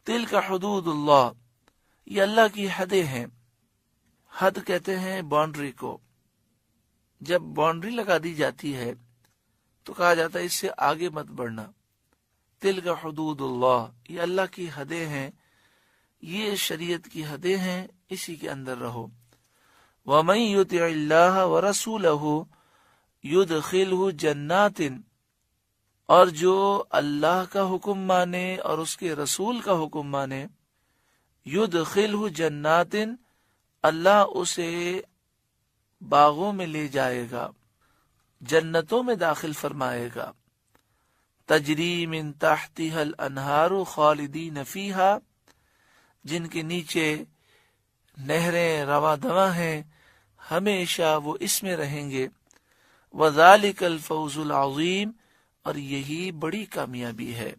تلک حدود اللہ، یہ اللہ کی حدیں ہیں۔ حد کہتے ہیں باؤنڈری کو، جب باؤنڈری لگا دی جاتی ہے تو کہا جاتا ہے اس سے آگے مت بڑھنا۔ تلک حدود اللہ، یہ اللہ کی حدیں ہیں، یہ شریعت کی حدیں ہیں، اسی کے اندر رہو۔ وَمَن يُطِعِ اللَّهَ وَرَسُولَهُ يُدْخِلْهُ جَنَّاتٍ، اور جو اللہ کا حکم مانے اور اس کے رسول کا حکم مانے، يُدْخِلْهُ جَنَّاتٍ، اللہ اسے باغوں میں لے جائے گا، جنتوں میں داخل فرمائے گا، تجری من تحتها الانہار خالدین فیہا، جن کے نیچے نہریں رواں دواں ہیں، ہمیشہ وہ اس میں رہیں گے۔ وذالک الفوز العظیم، اور یہی بڑی کامیابی ہے۔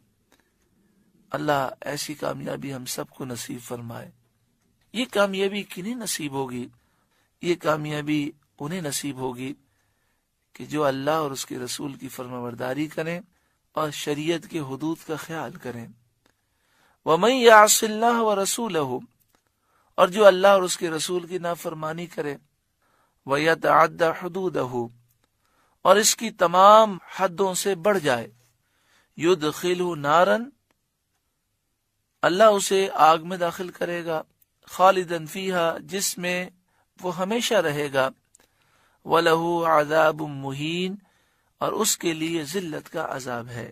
اللہ ایسی کامیابی ہم سب کو نصیب فرمائے۔ یہ کامیابی کنہیں نصیب ہوگی؟ یہ کامیابی انہیں نصیب ہوگی کہ جو اللہ اور اس کے رسول کی فرمانبرداری کریں اور شریعت کے حدود کا خیال کریں۔ وَمَن يَعْصِ اللَّهَ وَرَسُولَهُ، اور جو اللہ اور اس کے رسول کی نافرمانی کرے، وَيَتَعَدَّ حُدُودَهُ، اور اس کی تمام حدوں سے بڑھ جائے، يُدْخِلْهُ نَارًا، اللہ اسے آگ میں داخل کرے گا، خالداً فیہا، جس میں وہ ہمیشہ رہے گا، وَلَهُ عَذَابٌ مُّہِینٌ، اور اس کے لیے ذلت کا عذاب ہے۔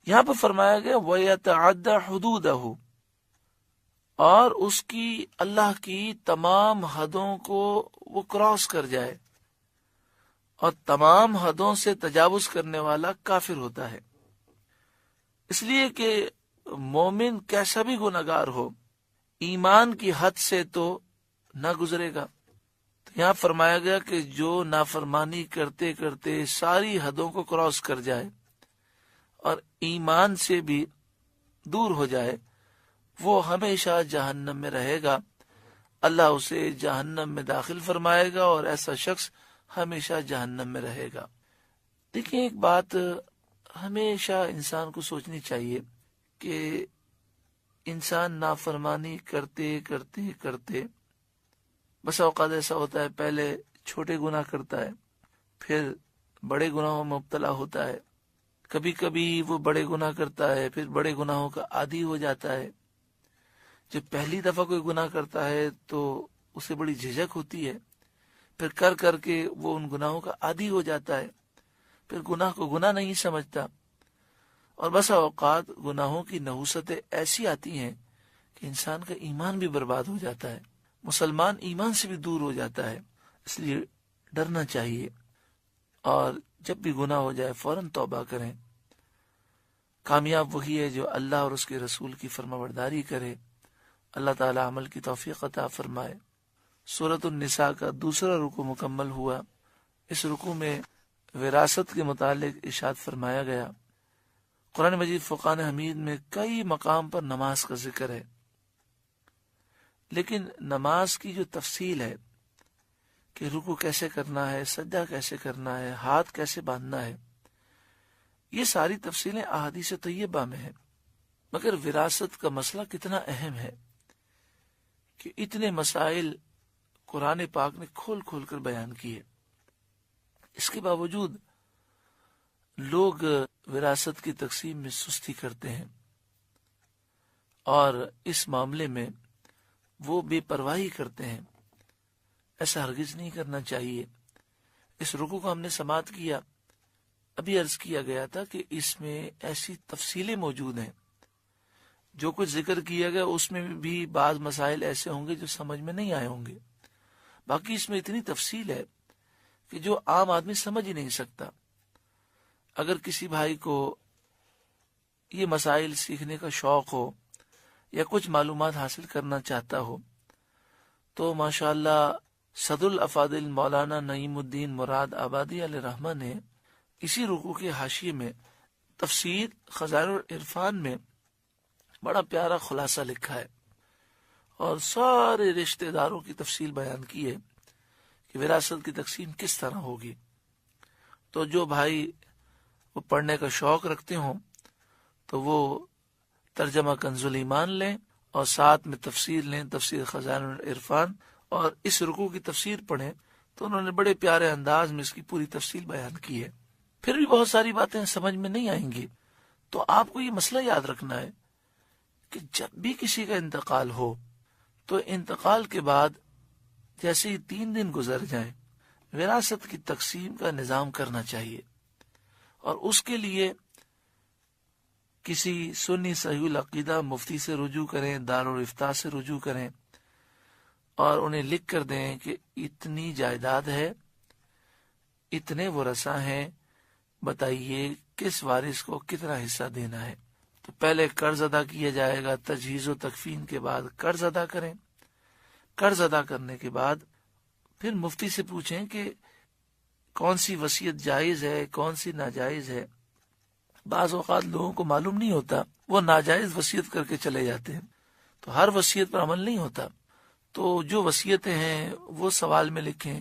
یہاں پر فرمایا گیا وَيَتَعَدَّ حُدُودَهُ، اور اس کی اللہ کی تمام حدوں کو وہ کراس کر جائے، اور تمام حدوں سے تجاوز کرنے والا کافر ہوتا ہے۔ اس لیے کہ مومن کیسا بھی گناہگار ہو، ایمان کی حد سے تو نہ گزرے گا۔ تو یہاں فرمایا گیا کہ جو نافرمانی کرتے کرتے ساری حدوں کو کراس کر جائے اور ایمان سے بھی دور ہو جائے، وہ ہمیشہ جہنم میں رہے گا، اللہ اسے جہنم میں داخل فرمائے گا، اور ایسا شخص ہمیشہ جہنم میں رہے گا۔ دیکھیں، ایک بات ہمیشہ انسان کو سوچنی چاہیے کہ انسان نافرمانی کرتے کرتے کرتے بس اوقات ایسا ہوتا ہے، پہلے چھوٹے گناہ کرتا ہے، پھر بڑے گناہوں میں مبتلا ہوتا ہے، کبھی کبھی وہ بڑے گناہ کرتا ہے، پھر بڑے گناہوں کا عادی ہو جاتا ہے۔ جب پہلی دفعہ کوئی گناہ کرتا ہے تو اسے بڑی جھجک ہوتی ہے، پھر کر کر کے وہ ان گناہوں کا عادی ہو جاتا ہے، پھر گناہ کو گناہ نہیں سمجھتا، اور بسا اوقات گناہوں کی نحوستیں ایسی آتی ہیں کہ انسان کا ایمان بھی برباد ہو جاتا ہے، مسلمان ایمان سے بھی دور ہو جاتا ہے۔ اس لیے ڈرنا چاہیے، اور جب بھی گناہ ہو جائے فوراً توبہ کریں۔ کامیاب وہی ہے جو اللہ اور اس کے رسول کی فرمانبرداری کرے۔ اللہ تعالی عمل کی توفیق عطا فرمائے۔ سورۃ النساء کا دوسرا رکوع مکمل ہوا۔ اس رکوع میں وراثت کے متعلق ارشاد فرمایا گیا۔ قرآن مجید فرقان حمید میں کئی مقام پر نماز کا ذکر ہے، لیکن نماز کی جو تفصیل ہے کہ رکوع کیسے کرنا ہے، سجدہ کیسے کرنا ہے، ہاتھ کیسے باندھنا ہے، یہ ساری تفصیلیں احادیث طیبہ میں ہیں۔ مگر وراثت کا مسئلہ کتنا اہم ہے کہ اتنے مسائل قرآن پاک نے کھول کھول کر بیان کیے، اس کے باوجود لوگ وراثت کی تقسیم میں سستی کرتے ہیں، اور اس معاملے میں وہ بے پرواہی کرتے ہیں۔ ایسا ہرگز نہیں کرنا چاہیے۔ اس رکوع کو ہم نے سماعت کیا، ابھی عرض کیا گیا تھا کہ اس میں ایسی تفصیلیں موجود ہیں، جو کچھ ذکر کیا گیا اس میں بھی بعض مسائل ایسے ہوں گے جو سمجھ میں نہیں آئے ہوں گے، باقی اس میں اتنی تفصیل ہے کہ جو عام آدمی سمجھ ہی نہیں سکتا۔ اگر کسی بھائی کو یہ مسائل سیکھنے کا شوق ہو یا کچھ معلومات حاصل کرنا چاہتا ہو تو ماشاءاللہ صدر الافاضل مولانا نعیم الدین مراد آبادی علیہ رحمہ نے اسی رکوع کے حاشیے میں تفسیر خزائن العرفان میں بڑا پیارا خلاصہ لکھا ہے، اور سارے رشتہ داروں کی تفصیل بیان کی ہے کہ وراثت کی تقسیم کس طرح ہوگی۔ تو جو بھائی وہ پڑھنے کا شوق رکھتے ہوں تو وہ ترجمہ کنز الایمان لیں اور ساتھ میں تفسیر لیں، تفسیر خزائن العرفان، اور اس رکوع کی تفسیر پڑھیں تو انہوں نے بڑے پیارے انداز میں اس کی پوری تفصیل بیان کی ہے۔ پھر بھی بہت ساری باتیں سمجھ میں نہیں آئیں گی، تو آپ کو یہ مسئلہ یاد رکھنا ہے کہ جب بھی کسی کا انتقال ہو تو انتقال کے بعد جیسے ہی 3 دن گزر جائیں وراثت کی تقسیم کا نظام کرنا چاہیے، اور اس کے لیے کسی سنی صحیح العقیدہ مفتی سے رجوع کریں، دارالافتاء سے رجوع کریں، اور انہیں لکھ کر دیں کہ اتنی جائیداد ہے، اتنے ورثاء ہیں، بتائیے کس وارث کو کتنا حصہ دینا ہے۔ تو پہلے قرض ادا کیا جائے گا، تجہیز و تکفین کے بعد قرض ادا کریں، قرض ادا کرنے کے بعد پھر مفتی سے پوچھیں کہ کون سی وصیت جائز ہے، کون سی ناجائز ہے۔ بعض اوقات لوگوں کو معلوم نہیں ہوتا، وہ ناجائز وصیت کر کے چلے جاتے ہیں، تو ہر وصیت پر عمل نہیں ہوتا۔ تو جو وصیتیں ہیں وہ سوال میں لکھیں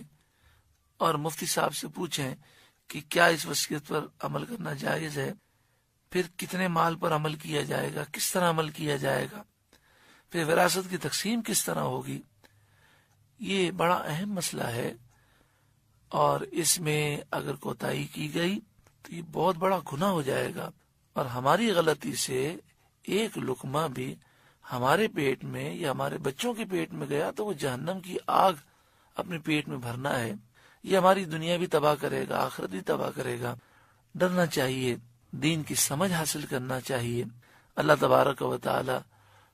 اور مفتی صاحب سے پوچھیں کہ کیا اس وصیت پر عمل کرنا جائز ہے، پھر کتنے مال پر عمل کیا جائے گا، کس طرح عمل کیا جائے گا، پھر وراثت کی تقسیم کس طرح ہوگی۔ یہ بڑا اہم مسئلہ ہے، اور اس میں اگر کوتاہی کی گئی تو یہ بہت بڑا گناہ ہو جائے گا، اور ہماری غلطی سے ایک لقمہ بھی ہمارے پیٹ میں یا ہمارے بچوں کے پیٹ میں گیا تو وہ جہنم کی آگ اپنے پیٹ میں بھرنا ہے۔ یہ ہماری دنیا بھی تباہ کرے گا، آخرت بھی تباہ کرے گا۔ ڈرنا چاہیے، دین کی سمجھ حاصل کرنا چاہیے۔ اللہ تبارک و تعالی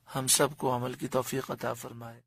ہم سب کو عمل کی توفیق عطا فرمائے۔